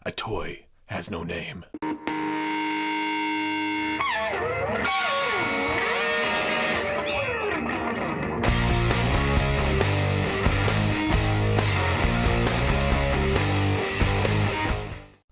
A toy has no name.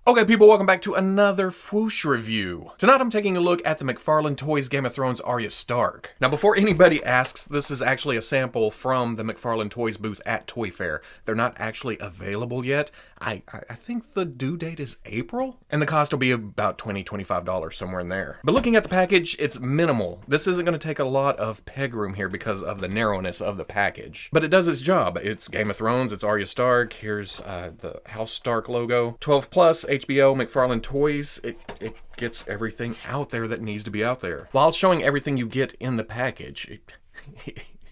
Okay, people, welcome back to another Fwoosh review. Tonight I'm taking a look at the McFarlane Toys Game of Thrones Arya Stark. Now, before anybody asks, this is actually a sample from the McFarlane Toys booth at Toy Fair. They're not actually available yet. I think the due date is April, and the cost will be about $20, $25, somewhere in there. But looking at the package, it's minimal. This isn't going to take a lot of peg room here because of the narrowness of the package. But it does its job. It's Game of Thrones, it's Arya Stark, here's the House Stark logo. 12 plus, HBO, McFarlane Toys, it gets everything out there that needs to be out there. While showing everything you get in the package, it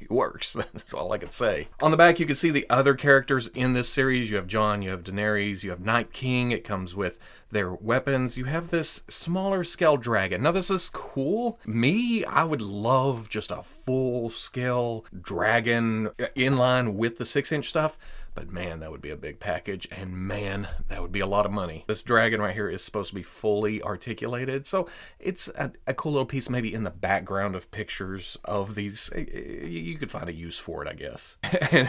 works. That's all I can say. On the back, you can see the other characters in this series. You have Jon, you have Daenerys, you have Night King. It comes with their weapons. You have this smaller scale dragon. Now, this is cool. Me, I would love just a full scale dragon in line with the 6-inch stuff. But man, that would be a big package, and man, that would be a lot of money. This dragon right here is supposed to be fully articulated, so it's a cool little piece maybe in the background of pictures of these. You could find a use for it, I guess.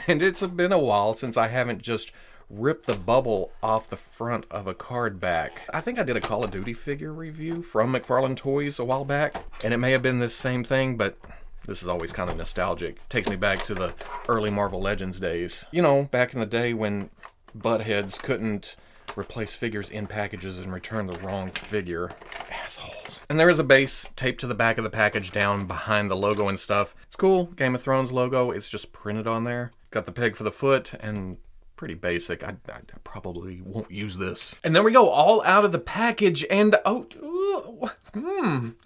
And it's been a while since I haven't just ripped the bubble off the front of a card back. I think I did a Call of Duty figure review from McFarlane Toys a while back, and it may have been this same thing, but this is always kind of nostalgic. Takes me back to the early Marvel Legends days. You know, back in the day when buttheads couldn't replace figures in packages and return the wrong figure. Assholes. And there is a base taped to the back of the package down behind the logo and stuff. It's cool. Game of Thrones logo. It's just printed on there. Got the peg for the foot and pretty basic. I probably won't use this. And there we go, all out of the package, and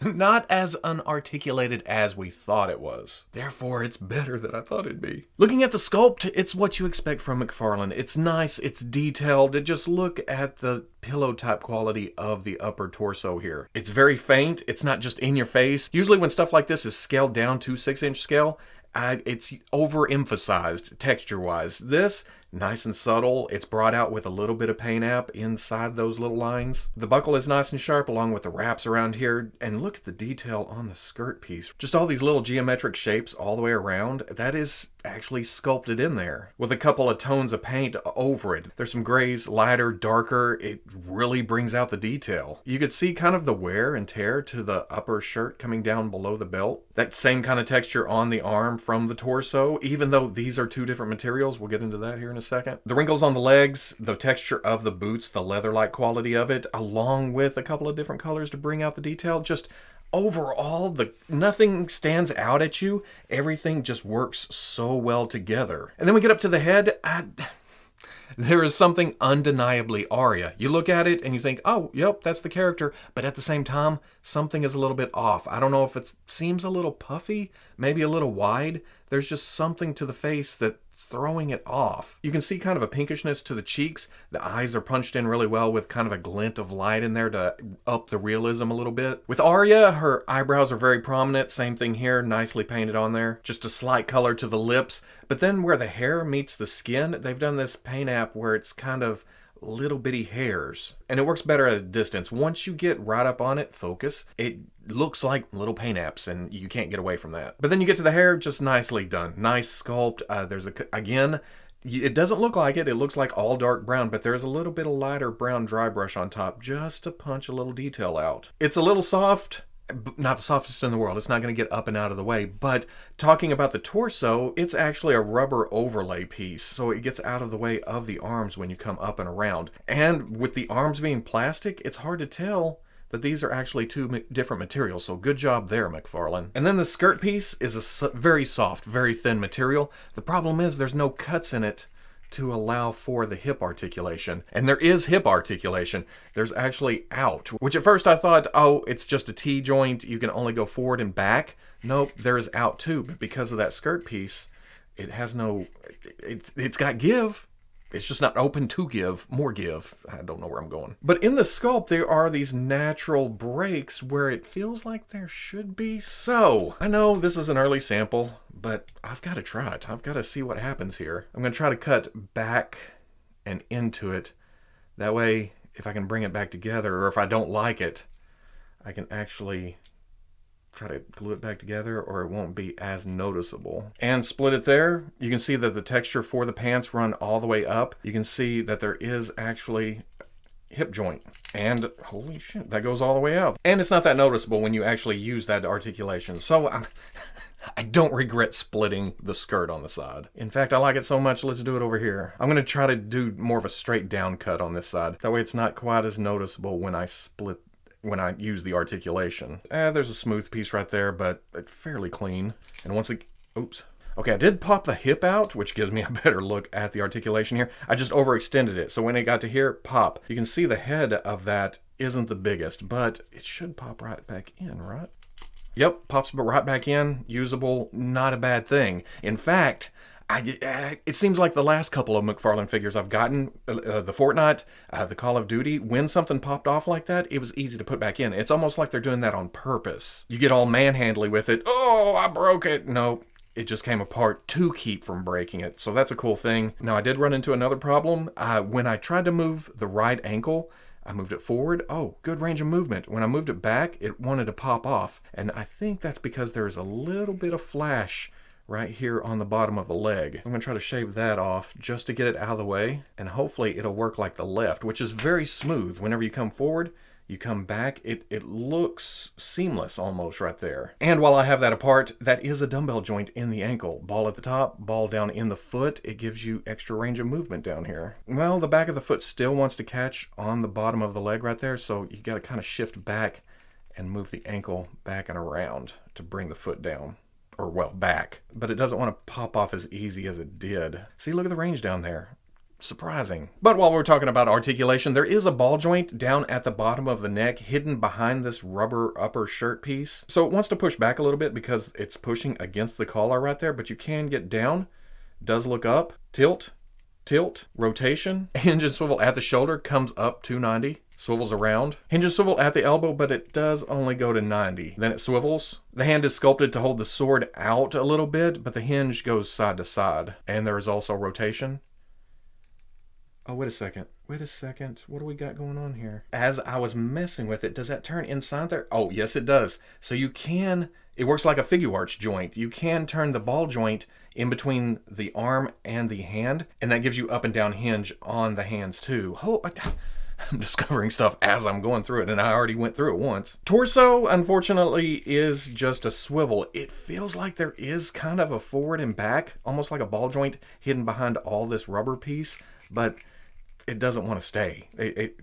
not as unarticulated as we thought it was. Therefore, it's better than I thought it'd be. Looking at the sculpt, it's what you expect from McFarlane. It's nice, it's detailed. Just look at the pillow type quality of the upper torso here. It's very faint. It's not just in your face. Usually when stuff like this is scaled down to 6-inch scale, it's overemphasized texture-wise. This, nice and subtle. It's brought out with a little bit of paint app inside those little lines. The buckle is nice and sharp along with the wraps around here. And look at the detail on the skirt piece. Just all these little geometric shapes all the way around. That is actually sculpted in there with a couple of tones of paint over it. There's some grays, lighter, darker. It really brings out the detail. You could see kind of the wear and tear to the upper shirt coming down below the belt. That same kind of texture on the arm from the torso, even though these are two different materials. We'll get into that here in a second. The wrinkles on the legs, the texture of the boots, the leather-like quality of it, along with a couple of different colors to bring out the detail. Just overall, nothing stands out at you. Everything just works so well together. And then we get up to the head. There is something undeniably Arya. You look at it and you think, oh, yep, that's the character. But at the same time, something is a little bit off. I don't know if it seems a little puffy, maybe a little wide. There's just something to the face that's throwing it off. You can see kind of a pinkishness to the cheeks. The eyes are punched in really well with kind of a glint of light in there to up the realism a little bit. With Arya, her eyebrows are very prominent. Same thing here, nicely painted on there. Just a slight color to the lips. But then where the hair meets the skin, they've done this paint app where it's kind of little bitty hairs. And it works better at a distance. Once you get right up on it, focus, it looks like little paint apps and you can't get away from that. But then you get to the hair, just nicely done. Nice sculpt. Again, it doesn't look like it. It looks like all dark brown, but there's a little bit of lighter brown dry brush on top just to punch a little detail out. It's a little soft. Not the softest in the world. It's not going to get up and out of the way. But talking about the torso, it's actually a rubber overlay piece. So it gets out of the way of the arms when you come up and around. And with the arms being plastic, it's hard to tell that these are actually two different materials. So good job there, McFarlane. And then the skirt piece is a very soft, very thin material. The problem is there's no cuts in it to allow for the hip articulation. And there is hip articulation. There's actually out, which at first I thought, oh, it's just a T-joint. You can only go forward and back. Nope, there is out too. But because of that skirt piece, it has no, it's got give. It's just not open to give, more give. I don't know where I'm going. But in the sculpt, there are these natural breaks where it feels like there should be. So, I know this is an early sample, but I've got to try it. I've got to see what happens here. I'm going to try to cut back and into it. That way, if I can bring it back together, or if I don't like it, I can actually try to glue it back together, or it won't be as noticeable. And split it there. You can see that the texture for the pants run all the way up. You can see that there is actually hip joint, and holy shit, that goes all the way out. And it's not that noticeable when you actually use that articulation. So I don't regret splitting the skirt on the side. In fact, I like it so much, let's do it over here. I'm gonna try to do more of a straight down cut on this side. That way it's not quite as noticeable when I use the articulation. There's a smooth piece right there, but it's fairly clean. And once it, oops. Okay, I did pop the hip out, which gives me a better look at the articulation here. I just overextended it, so when it got to here, pop. You can see the head of that isn't the biggest, but it should pop right back in, right? Yep, pops right back in, usable, not a bad thing. In fact, it seems like the last couple of McFarlane figures I've gotten, the Fortnite, the Call of Duty, when something popped off like that, it was easy to put back in. It's almost like they're doing that on purpose. You get all manhandly with it. Oh, I broke it. No, it just came apart to keep from breaking it. So that's a cool thing. Now, I did run into another problem. When I tried to move the right ankle, I moved it forward. Oh, good range of movement. When I moved it back, it wanted to pop off. And I think that's because there's a little bit of flash right here on the bottom of the leg. I'm gonna try to shave that off just to get it out of the way, and hopefully it'll work like the left, which is very smooth. Whenever you come forward, you come back, it looks seamless almost right there. And while I have that apart, that is a dumbbell joint in the ankle. Ball at the top, ball down in the foot. It gives you extra range of movement down here. Well, the back of the foot still wants to catch on the bottom of the leg right there, so you gotta kind of shift back and move the ankle back and around to bring the foot down. Or well, back. But it doesn't want to pop off as easy as it did. See, look at the range down there. Surprising. But while we're talking about articulation, there is a ball joint down at the bottom of the neck, hidden behind this rubber upper shirt piece. So it wants to push back a little bit because it's pushing against the collar right there, but you can get down. Does look up. Tilt. Tilt. Rotation. Hinge and swivel at the shoulder comes up to 90. Swivels around. Hinge and swivel at the elbow, but it does only go to 90. Then it swivels. The hand is sculpted to hold the sword out a little bit, but the hinge goes side to side. And there is also rotation. Oh, wait a second. Wait a second. What do we got going on here? As I was messing with it, does that turn inside there? Oh, yes, it does. So you can, it works like a figure arch joint. You can turn the ball joint in between the arm and the hand, and that gives you up and down hinge on the hands too. Oh, I'm discovering stuff as I'm going through it, and I already went through it once. Torso, unfortunately, is just a swivel. It feels like there is kind of a forward and back, almost like a ball joint hidden behind all this rubber piece, but it doesn't want to stay.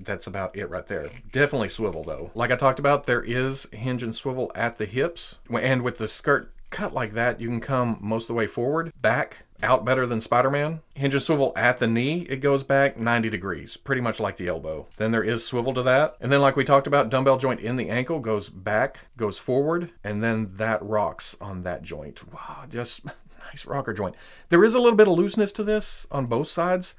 That's about it right there. Definitely swivel, though. Like I talked about, there is hinge and swivel at the hips, and with the skirt cut like that, you can come most of the way forward, back, out better than Spider-Man. Hinge and swivel at the knee, it goes back 90 degrees, pretty much like the elbow. Then there is swivel to that. And then like we talked about, dumbbell joint in the ankle goes back, goes forward, and then that rocks on that joint. Wow, just nice rocker joint. There is a little bit of looseness to this on both sides.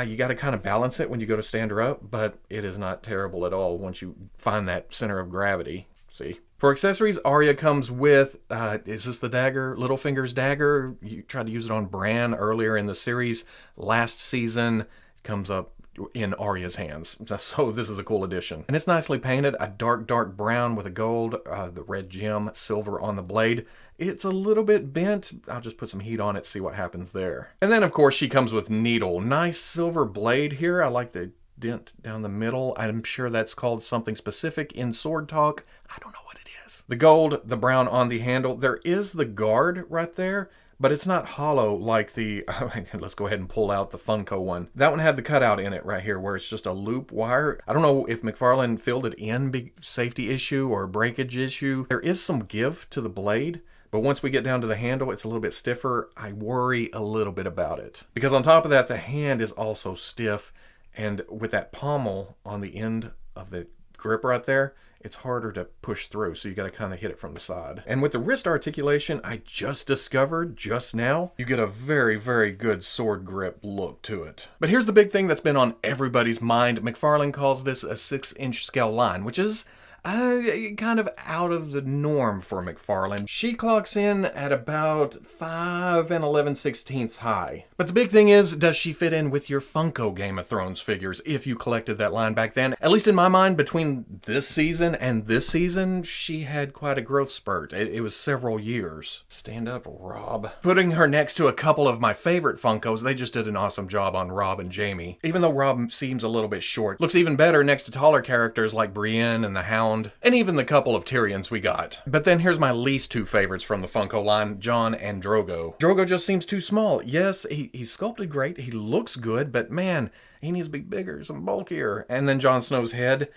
You got to kind of balance it when you go to stand her up, but it is not terrible at all once you find that center of gravity. See? For accessories, Arya comes with, is this the dagger? Littlefinger's dagger. You tried to use it on Bran earlier in the series. Last season, it comes up in Arya's hands. So this is a cool addition. And it's nicely painted, a dark brown with a gold, the red gem, silver on the blade. It's a little bit bent. I'll just put some heat on it, see what happens there. And then, of course, she comes with needle. Nice silver blade here. I like the dent down the middle. I'm sure that's called something specific in sword talk. I don't know what it is. The gold, the brown on the handle. There is the guard right there, but it's not hollow like the, let's go ahead and pull out the Funko one. That one had the cutout in it right here where it's just a loop wire. I don't know if McFarlane filled it in, big safety issue or breakage issue. There is some give to the blade, but once we get down to the handle, it's a little bit stiffer. I worry a little bit about it. Because on top of that, the hand is also stiff, and with that pommel on the end of the grip right there, it's harder to push through, so you got to kind of hit it from the side. And with the wrist articulation, I just discovered just now, you get a very, very good sword grip look to it. But here's the big thing that's been on everybody's mind. McFarlane calls this a 6-inch scale line, which is Kind of out of the norm for McFarlane. She clocks in at about 5 and 11/16 high. But the big thing is, does she fit in with your Funko Game of Thrones figures if you collected that line back then? At least in my mind, between this season and this season, she had quite a growth spurt. It was several years. Stand up, Rob. Putting her next to a couple of my favorite Funkos, they just did an awesome job on Rob and Jamie. Even though Rob seems a little bit short, looks even better next to taller characters like Brienne and the Hound, and even the couple of Tyrions we got. But then here's my least two favorites from the Funko line, Jon and Drogo. Drogo just seems too small. Yes, he's sculpted great, he looks good, but man, he needs to be bigger, some bulkier. And then Jon Snow's head.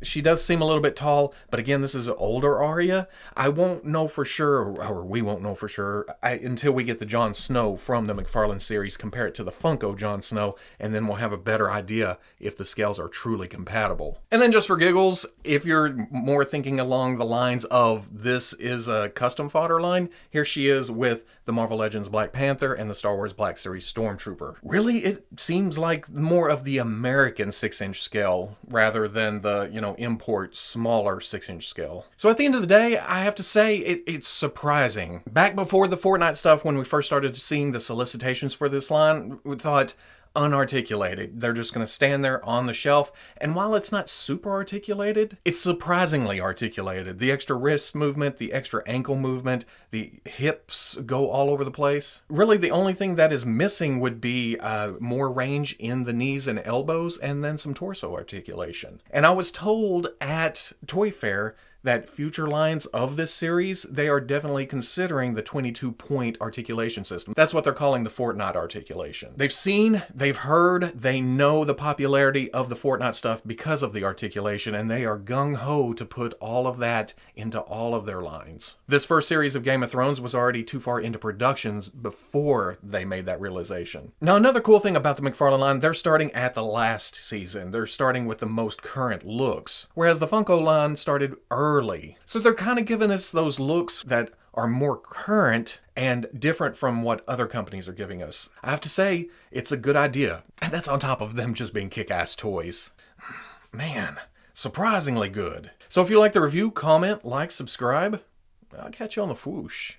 She does seem a little bit tall, but again, this is an older Arya. I won't know for sure, or we won't know for sure, until we get the Jon Snow from the McFarlane series, compare it to the Funko Jon Snow, and then we'll have a better idea if the scales are truly compatible. And then just for giggles, if you're more thinking along the lines of this is a custom fodder line, here she is with the Marvel Legends Black Panther and the Star Wars Black Series Stormtrooper. Really, it seems like more of the American 6-inch scale rather than the, import smaller 6-inch scale. So at the end of the day, I have to say it's surprising. Back before the Fortnite stuff, when we first started seeing the solicitations for this line, we thought, unarticulated. They're just going to stand there on the shelf. And while it's not super articulated, it's surprisingly articulated. The extra wrist movement, the extra ankle movement, the hips go all over the place. Really, the only thing that is missing would be more range in the knees and elbows, and then some torso articulation. And I was told at Toy Fair that future lines of this series, they are definitely considering the 22-point articulation system. That's what they're calling the Fortnite articulation. They've seen, they've heard, they know the popularity of the Fortnite stuff because of the articulation, and they are gung-ho to put all of that into all of their lines. This first series of Game of Thrones was already too far into productions before they made that realization. Now, another cool thing about the McFarlane line, they're starting at the last season. They're starting with the most current looks, whereas the Funko line started early. So they're kind of giving us those looks that are more current and different from what other companies are giving us. I have to say, it's a good idea. And that's on top of them just being kick-ass toys. Man, surprisingly good. So if you like the review, comment, like, subscribe. I'll catch you on the Fwoosh.